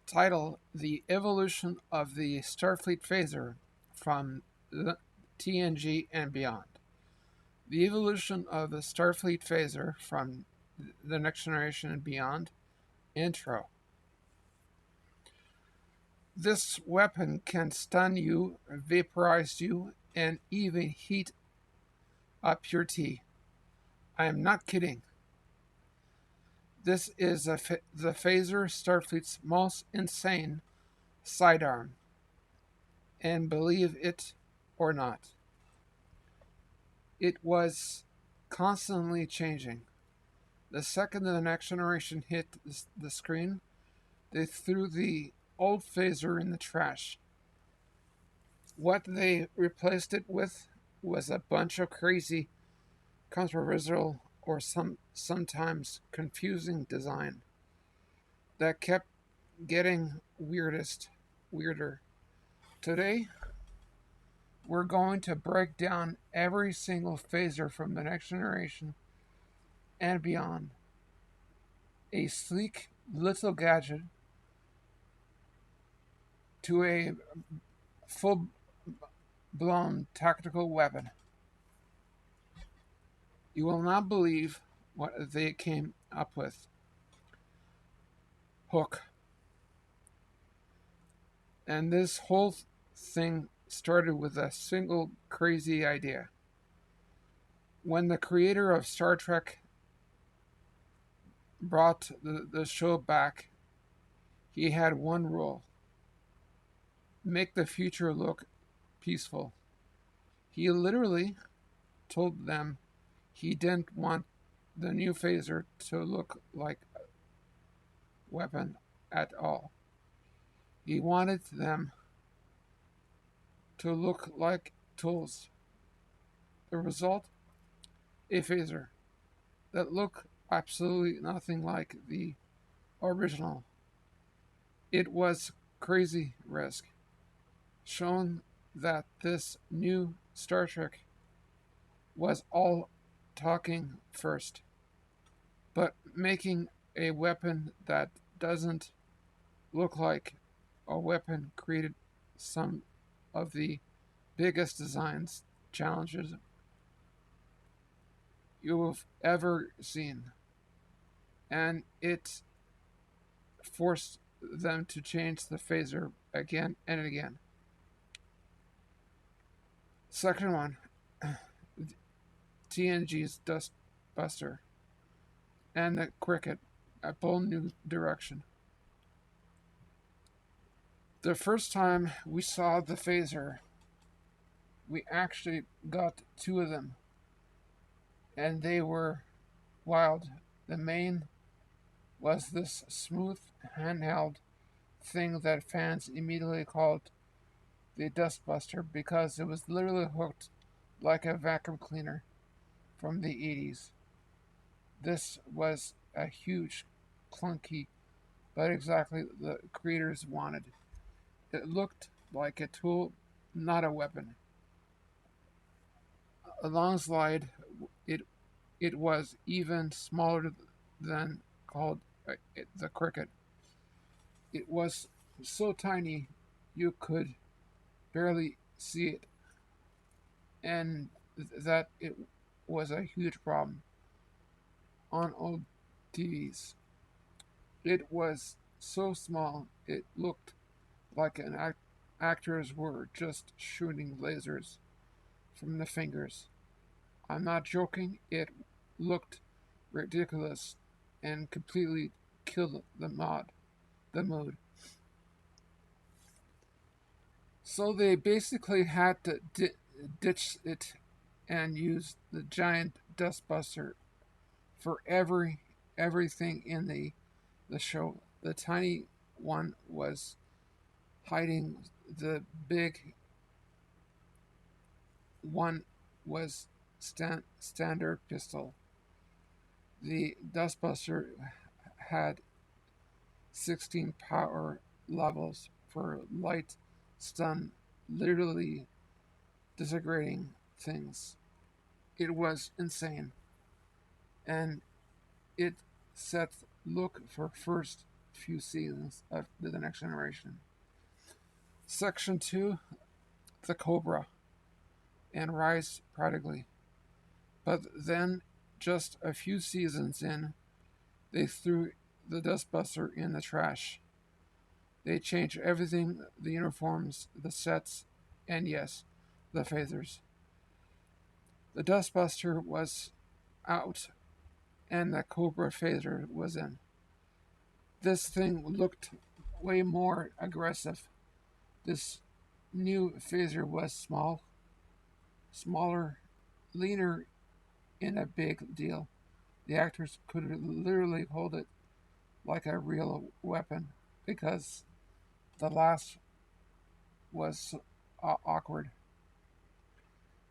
Title: The Evolution of the Starfleet Phaser from the TNG and Beyond. The evolution of the Starfleet Phaser from the Next Generation and Beyond. Intro. This weapon can stun you, vaporize you, and even heat up your tea. I am not kidding. This is the Phaser, Starfleet's most insane sidearm. And believe it or not, it was constantly changing. The second the Next Generation hit the screen, they threw the old phaser in the trash. What they replaced it with was a bunch of crazy, controversial, or sometimes confusing design that kept getting weirder. Today, we're going to break down every single phaser from the Next Generation and beyond. A sleek little gadget to a full blown tactical weapon. You will not believe what they came up with. Hook. And this whole thing started with a single crazy idea. When the creator of Star Trek brought the show back, he had one rule: make the future look peaceful. He literally told them he didn't want the new phaser to look like a weapon at all. He wanted them to look like tools. The result? A phaser that looked absolutely nothing like the original. It was crazy risk, showing that this new Star Trek was all talking first, but making a weapon that doesn't look like a weapon created some of the biggest designs challenges you have ever seen, and it forced them to change the phaser again and again. Second one, TNG's Dustbuster and the Cricket, a bold new direction. The first time we saw the phaser, we actually got two of them, and they were wild. The main was this smooth handheld thing that fans immediately called the Dustbuster because it was literally hooked like a vacuum cleaner from the 80s. This was a huge, clunky, but exactly the creators wanted. It looked like a tool, not a weapon. A long slide, it it was even smaller than called the Cricket. It was so tiny you could barely see it, and that it was a huge problem on old TVs. It was so small it looked like actors were just shooting lasers from the fingers. I'm not joking, it looked ridiculous and completely killed the mood. So they basically had to ditch it and use the giant dustbuster for everything in the show. The tiny one was hiding, the big one was standard pistol. The dustbuster had 16 power levels for light stun, literally disintegrating things. It was insane, and it set look for first few seasons of The Next Generation. Section 2, the Cobra, and rise prodigally. But then, just a few seasons in, they threw the Dustbuster in the trash. They changed everything, the uniforms, the sets, and yes, the phasers. The Dustbuster was out, and the Cobra Phaser was in. This thing looked way more aggressive. This new phaser was smaller, leaner, and a big deal. The actors could literally hold it like a real weapon because the last was awkward.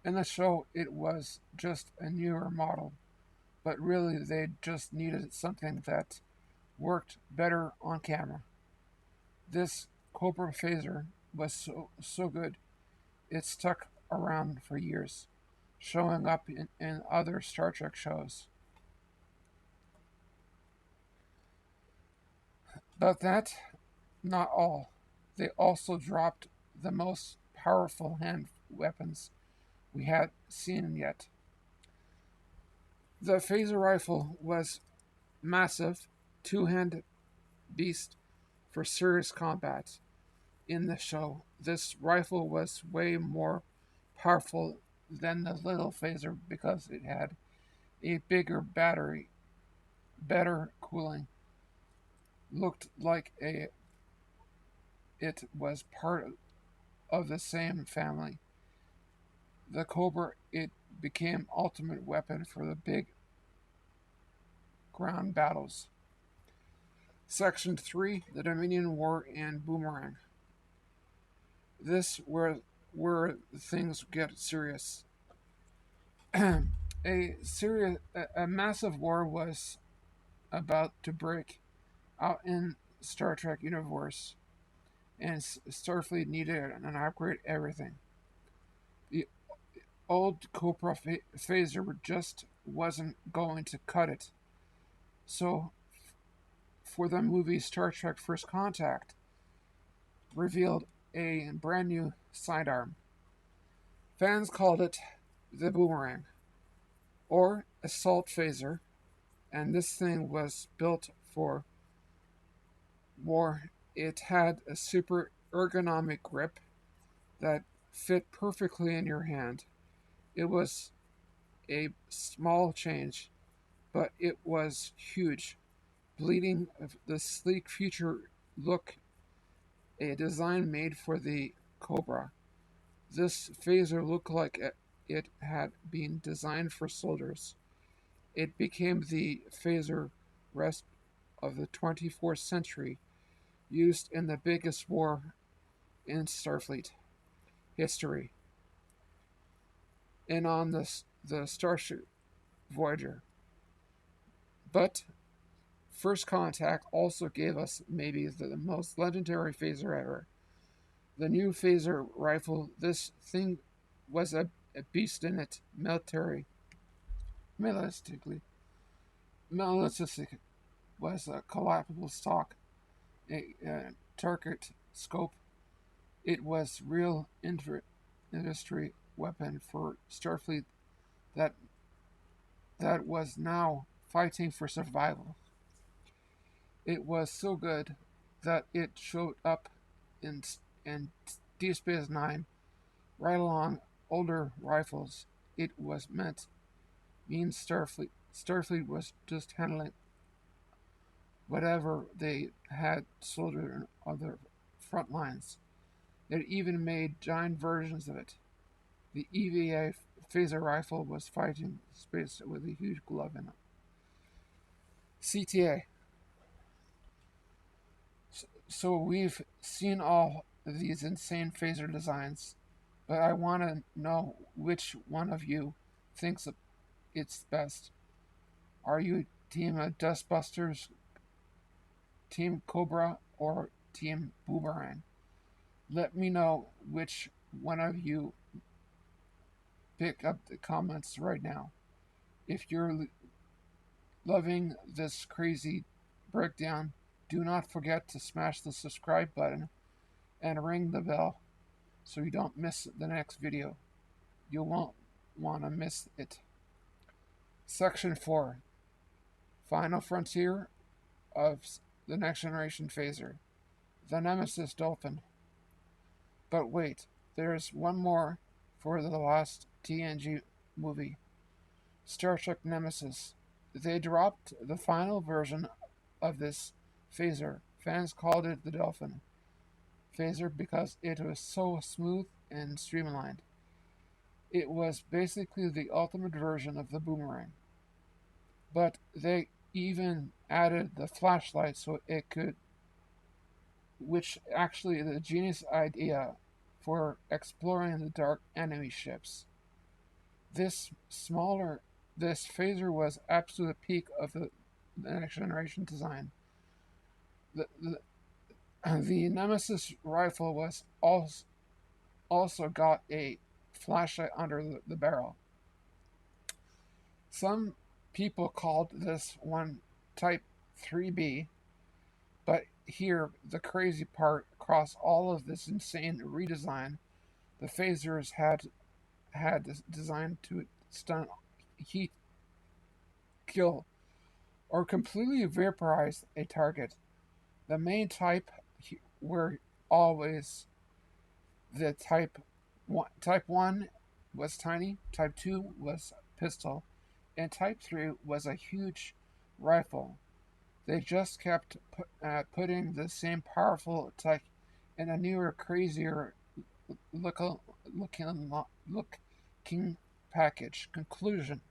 In the show, it was just a newer model, but really they just needed something that worked better on camera. This Cobra Phaser was so good, it stuck around for years, showing up in other Star Trek shows. But that, not all. They also dropped the most powerful hand weapons we had seen yet. The phaser rifle was massive, two-handed beast for serious combat. In the show, this rifle was way more powerful than the little phaser because it had a bigger battery, better cooling. Looked like it was part of the same family. The Cobra, it became ultimate weapon for the big ground battles. Section 3, the Dominion War and Boomerang. This where things get serious. a a massive war was about to break out in Star Trek universe, and Starfleet needed an upgrade everything. The old Cobra Phaser just wasn't going to cut it. So, for the movie Star Trek First Contact, revealed a brand new sidearm. Fans called it the Boomerang, or Assault Phaser, and this thing was built for war. It had a super ergonomic grip that fit perfectly in your hand. It was a small change, but it was huge. Bleeding of the sleek future look, a design made for the Cobra. This phaser looked like it had been designed for soldiers. It became the phaser rest of the 24th century, used in the biggest war in Starfleet history, and on the Starship Voyager. But First Contact also gave us maybe the most legendary phaser ever. The new phaser rifle, this thing was a beast in it, militaristically. Militaristic was a collapsible stock, a target scope. It was real industry weapon for Starfleet that was now fighting for survival. It was so good that it showed up in Deep Space Nine right along older rifles. It was mean Starfleet was just handling whatever they had soldiers on the front lines. It even made giant versions of it. The EVA phaser rifle was fighting space with a huge glove in it. CTA. So we've seen all of these insane phaser designs, but I want to know which one of you thinks it's best. Are you Team Dustbusters, Team Cobra, or Team Boomerang? Let me know which one of you pick up the comments right now. If you're loving this crazy breakdown, Do not forget to smash the subscribe button and ring the bell so you don't miss the next video. You won't want to miss it. Section 4. Final Frontier of the Next Generation Phaser. The Nemesis Dolphin. But wait, there's one more for the last TNG movie. Star Trek Nemesis. They dropped the final version of this phaser. Fans called it the Dolphin phaser because it was so smooth and streamlined. It was basically the ultimate version of the Boomerang. But they even added the flashlight so it could, which actually is a genius idea for exploring the dark enemy ships. This phaser was absolute peak of the next generation design. The Nemesis rifle was also got a flashlight under the barrel. Some people called this one Type 3B, but here the crazy part: across all of this insane redesign, the phasers had designed to stun, heat, kill, or completely vaporize a target. The main type were always the Type 1. Type 1 was tiny, Type 2 was pistol, and Type 3 was a huge rifle. They just kept putting the same powerful tech in a newer, crazier looking package. Conclusion.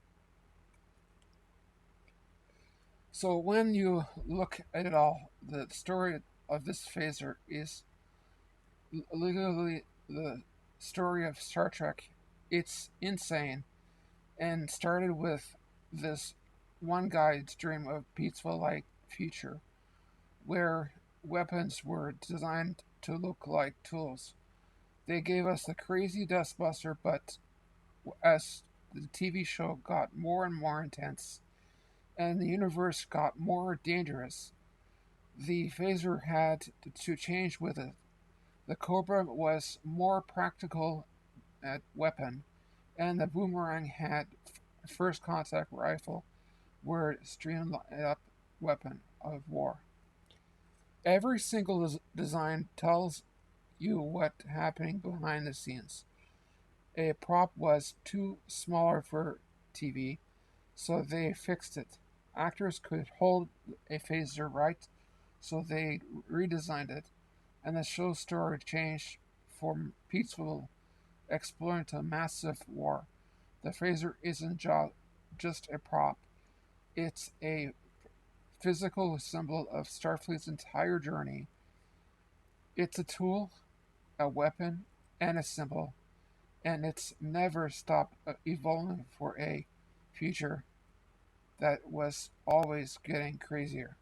So when you look at it all, the story of this phaser is literally the story of Star Trek. It's insane and started with this one guy's dream of peaceful-like future where weapons were designed to look like tools. They gave us the crazy Dustbuster, but as the TV show got more and more intense and the universe got more dangerous, the phaser had to change with it. The Cobra was more practical at weapon, and the Boomerang had first contact rifle were streamed up weapon of war. Every single design tells you what's happening behind the scenes. A prop was too smaller for TV, so they fixed it. Actors could hold a phaser right, so they redesigned it, and the show's story changed from peaceful exploring to massive war. The phaser isn't just a prop, it's a physical symbol of Starfleet's entire journey. It's a tool, a weapon, and a symbol, and it's never stopped evolving for a future that was always getting crazier.